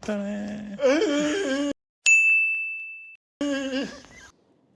Hello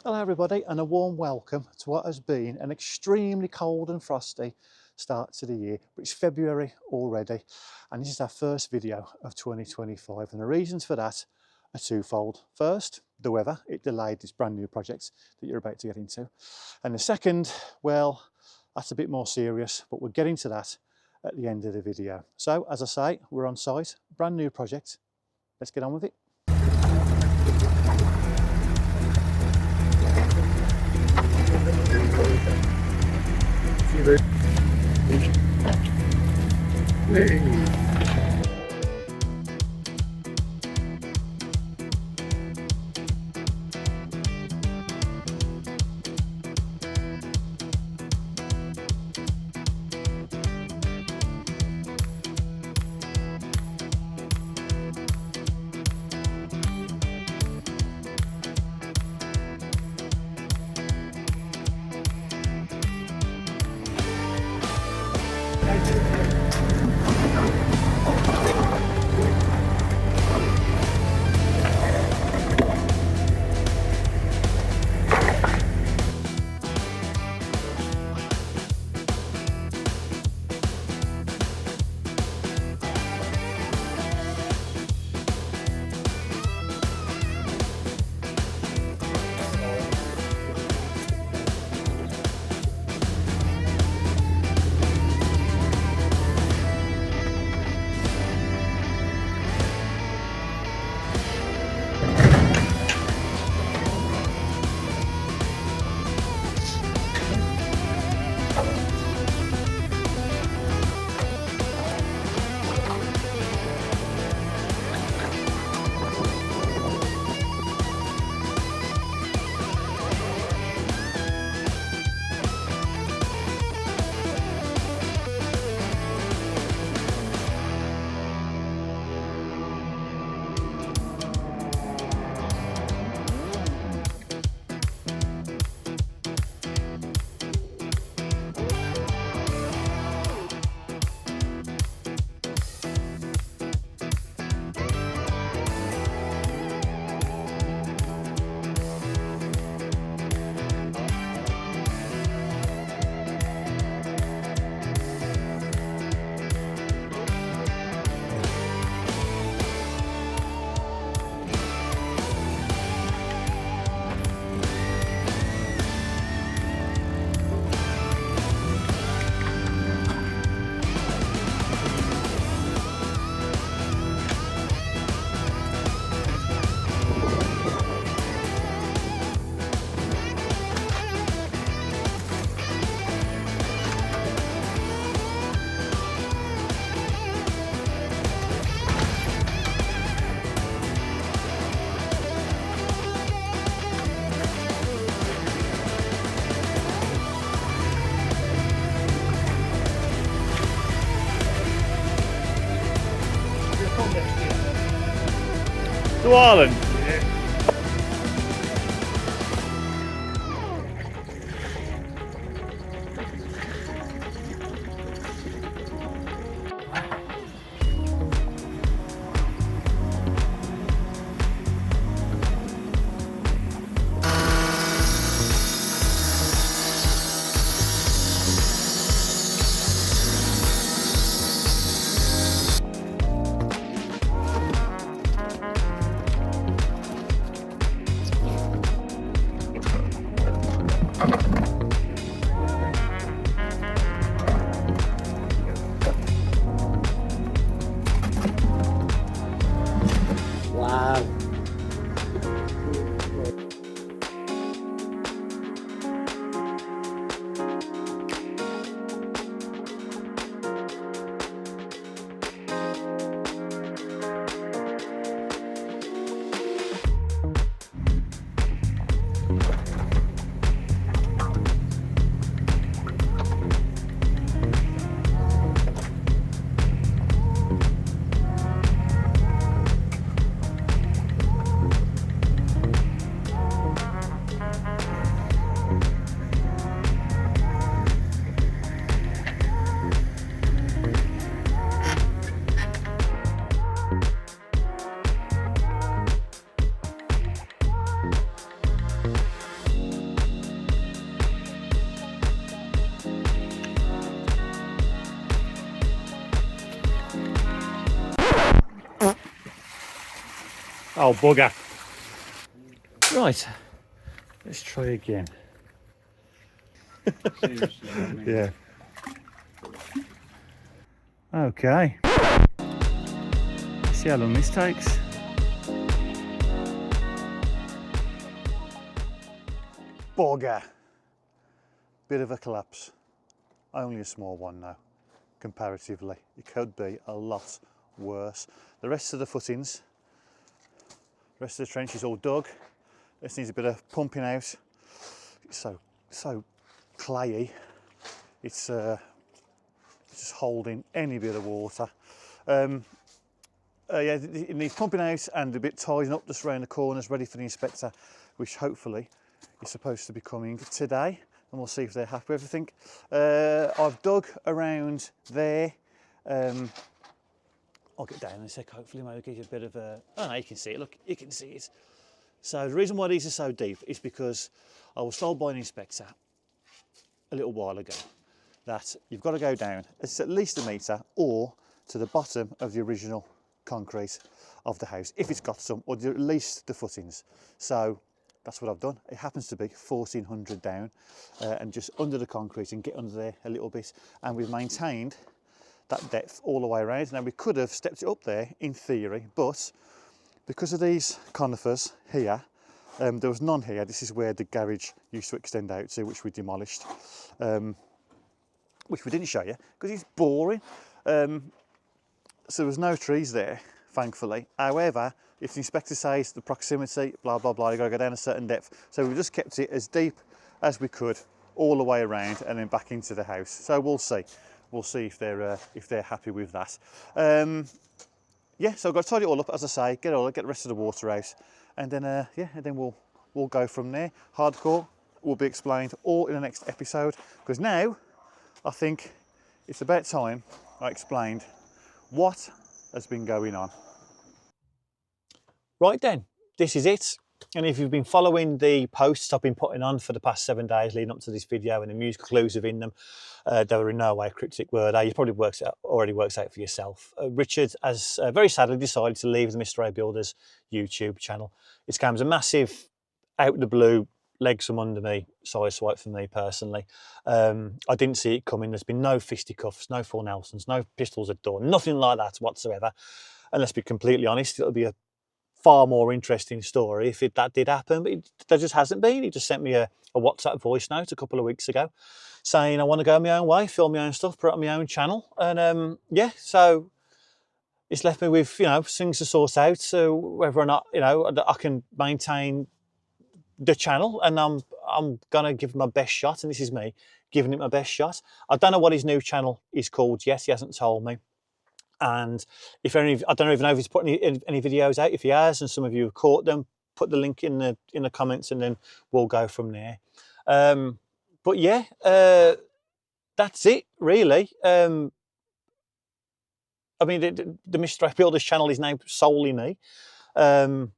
everybody and a warm welcome to what has been an extremely cold and frosty start to the year, but it's February already and this is our first video of 2025 and the reasons for that are twofold. First, the weather, it delayed this brand new project that you're about to get into, and the second, well, that's a bit more serious, but we're getting to that at the end of the video. So as I say, we're on site, brand new project, let's get on with it. To Ireland? Wow. Oh, bugger. Right, let's try again. Seriously, I mean. Yeah. Okay. See how long this takes. Bugger. Bit of a collapse. Only a small one now, comparatively. It could be a lot worse. The rest of the footings, the rest of the trench is all dug. This needs a bit of pumping out. It's so clayey. It's just holding any bit of water. Yeah, it needs pumping out and a bit tidying up just around the corners, ready for the inspector, which hopefully is supposed to be coming today, and we'll see if they're happy with everything. I've dug around there. I'll get down in a sec, hopefully maybe give you a bit of a... Oh no, you can see it, look, you can see it. So the reason why these are so deep is because I was told by an inspector a little while ago that you've got to go down, it's at least 1 metre or to the bottom of the original concrete of the house, if it's got some, or at least the footings. So that's what I've done. It happens to be 1400 down and just under the concrete and get under there a little bit. And we've maintained that depth all the way around. Now we could have stepped it up there in theory, but because of these conifers here, there was none here. This is where the garage used to extend out to, which we demolished, which we didn't show you because it's boring. So there was no trees there, thankfully. However, if the inspector says the proximity, blah, blah, blah, you've got to go down a certain depth. So we just kept it as deep as we could all the way around and then back into the house. So we'll see. We'll see if they're happy with that. Yeah, so I've got to tidy it all up, as I say, get the rest of the water out, and then yeah, and then we'll go from there. Hardcore will be explained all in the next episode, because now I think it's about time I explained what has been going on. Right then, this is it. And if you've been following the posts I've been putting on for the past 7 days leading up to this video and the musical clues within them, they were in no way a cryptic word. You probably already works out for yourself. Richard has very sadly decided to leave the Mr. A Builders YouTube channel. This came as a massive, out of the blue, legs from under me side swipe for me personally. I didn't see it coming. There's been no fisticuffs, no full Nelsons, no pistols at door, nothing like that whatsoever. And let's be completely honest, it'll be a far more interesting story if that did happen, but there just hasn't been. He just sent me a WhatsApp voice note a couple of weeks ago saying I want to go my own way, film my own stuff, put it on my own channel, and yeah, so it's left me with, you know, things to sort out. So whether or not, you know, I can maintain the channel, and I'm gonna give it my best shot, and this is me giving it my best shot. I don't know what his new channel is called yet. He hasn't told me. And if any, I don't even know if he's put any videos out. If he has, and some of you have caught them, put the link in the comments, and then we'll go from there. But yeah, that's it really. I mean, the Mr. A Builders channel is now solely me. The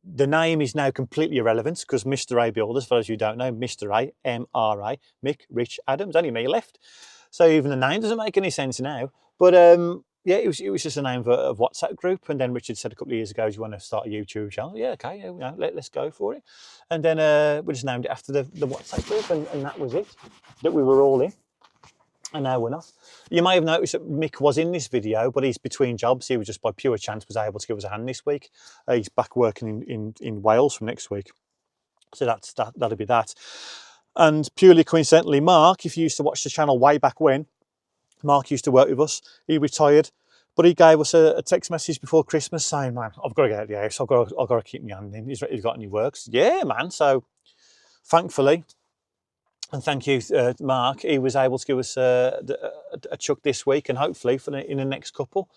name is now completely irrelevant because Mr. A Builders, for those who don't know, Mr. A, M-R-A, Mick, Rich, Adams, only me left. So even the name doesn't make any sense now. But yeah, it was just a name of a WhatsApp group. And then Richard said a couple of years ago, do you want to start a YouTube channel? Yeah, okay, yeah, you know, let's go for it. And then we just named it after the WhatsApp group, and that was it, that we were all in. And now we're not. You may have noticed that Mick was in this video, but he's between jobs. He was just by pure chance was able to give us a hand this week. He's back working in Wales from next week. So that'll be that. And purely coincidentally, Mark, if you used to watch the channel way back when, Mark used to work with us. He retired, but he gave us a text message before Christmas saying, man, I've got to get out of the house. I've got to keep my hand in. He's got any works? Yeah, man. So thankfully, and thank you, Mark, he was able to give us a chuck this week, and hopefully in the next couple.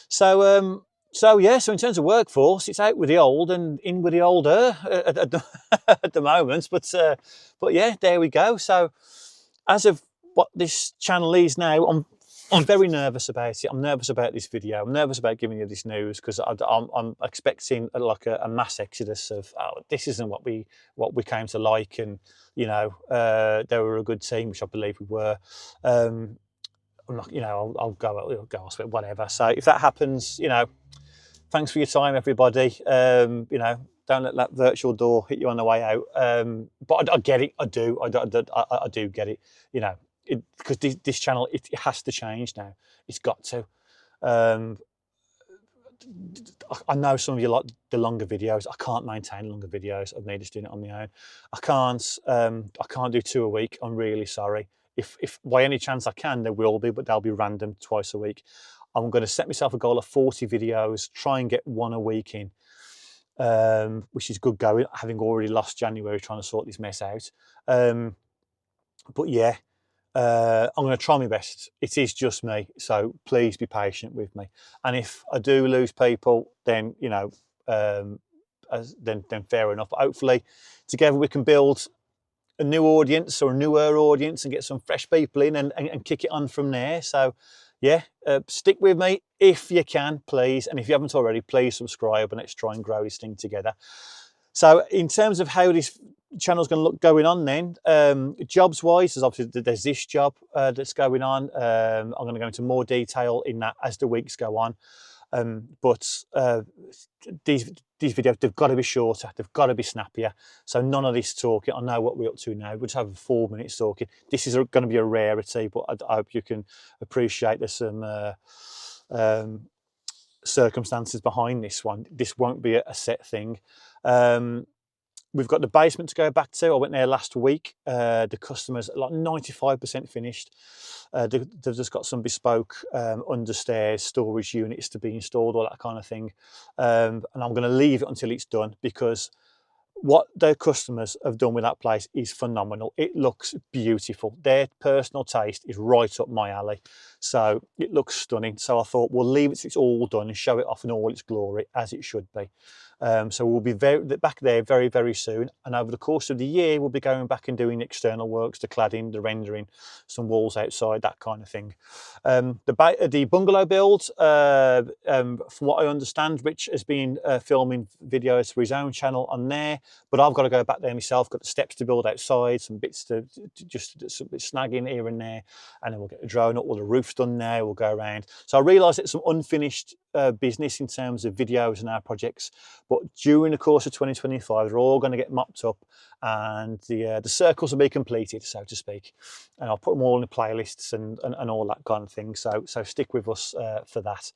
So yeah, so in terms of workforce, it's out with the old and in with the older at the moment. But yeah, there we go. So as of what this channel is now, I'm very nervous about it. I'm nervous about this video. I'm nervous about giving you this news because I'm expecting like a mass exodus of, oh, this isn't what we came to like, and you know, they were a good team, which I believe we were. I'm not, you know, I'll go elsewhere, whatever. So if that happens, you know, thanks for your time, everybody. You know, don't let that virtual door hit you on the way out. But I get it. I do. I do get it. You know, because this channel, it has to change now. It's got to. Um, I know some of you like the longer videos. I can't maintain longer videos. I've needed to do it on my own. I can't do 2 a week. I'm really sorry. If by any chance I can, there will be, but they'll be random twice a week. I'm going to set myself a goal of 40 videos, try and get 1 a week in, which is good going, having already lost January trying to sort this mess out. But yeah, I'm going to try my best. It is just me, so please be patient with me. And if I do lose people, then you know, then fair enough. But hopefully, together we can build a new audience or a newer audience and get some fresh people in and kick it on from there. So yeah, stick with me if you can, please. And if you haven't already, please subscribe and let's try and grow this thing together. So in terms of how this channel's going to look going on then, jobs wise, there's this job that's going on. I'm going to go into more detail in that as the weeks go on. But these videos, they've got to be shorter, they've got to be snappier. So none of this talking. I know what we're up to now. We'll just have 4 minutes talking. This is going to be a rarity, but I hope you can appreciate there's some circumstances behind this one. This won't be a set thing. We've got the basement to go back to. I went there last week. The customers like 95% finished. They've just got some bespoke understairs storage units to be installed, all that kind of thing. And I'm going to leave it until it's done, because what their customers have done with that place is phenomenal. It looks beautiful. Their personal taste is right up my alley. So it looks stunning. So I thought we'll leave it till it's all done and show it off in all its glory, as it should be. So we'll be back there very, very soon. And over the course of the year, we'll be going back and doing external works, the cladding, the rendering, some walls outside, that kind of thing. The bungalow build, from what I understand, Rich has been filming videos for his own channel on there, but I've got to go back there myself, got the steps to build outside, some bits to just some bit snagging here and there, and then we'll get the drone up, all the roof's done now, we'll go around. So I realise it's some unfinished business in terms of videos and our projects, but during the course of 2025 they're all going to get mopped up and the circles will be completed, so to speak, and I'll put them all in the playlists and all that kind of thing. So stick with us for that.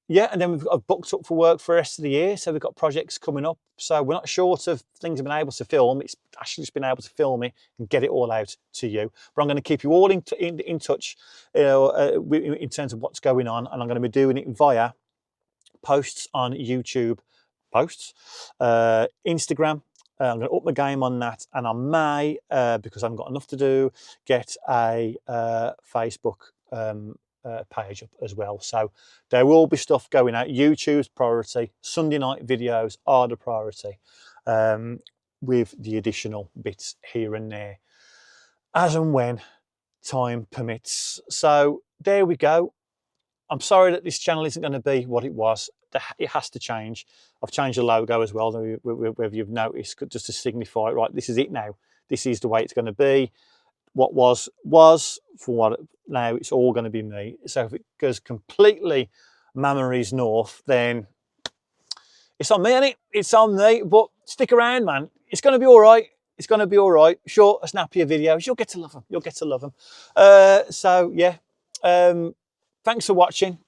Yeah, and then I've booked up for work for the rest of the year, so we've got projects coming up. So we're not short of things I've been able to film. It's actually just been able to film it and get it all out to you. But I'm going to keep you all in touch, you know, in terms of what's going on, and I'm going to be doing it via posts on YouTube, Instagram. I'm going to up my game on that, and I may, because I haven't got enough to do, get a Facebook page up as well. So there will be stuff going out. YouTube's priority, Sunday night videos are the priority, with the additional bits here and there as and when time permits. So there we go. I'm sorry that this channel isn't going to be what it was. It has to change. I've changed the logo as well, whether you've noticed, just to signify, right, this is it now. This is the way it's going to be. What was, for what now it's all going to be me. So if it goes completely memories north, then it's on me, ain't it? It's on me, but stick around, man. It's going to be all right. It's going to be all right. Short, snappier videos. You'll get to love them. You'll get to love them. So yeah, thanks for watching.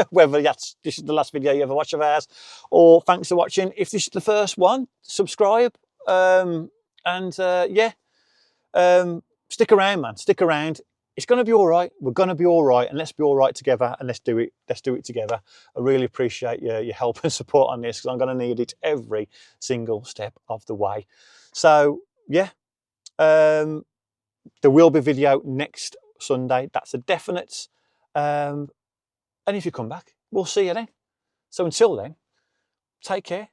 Whether this is the last video you ever watch of ours, or thanks for watching. If this is the first one, subscribe. Yeah, stick around, man. Stick around. It's going to be all right. We're going to be all right, and let's be all right together, and let's do it. Let's do it together. I really appreciate your help and support on this, because I'm going to need it every single step of the way. So yeah, there will be video next Sunday. That's a definite. And if you come back, we'll see you then. So until then, take care.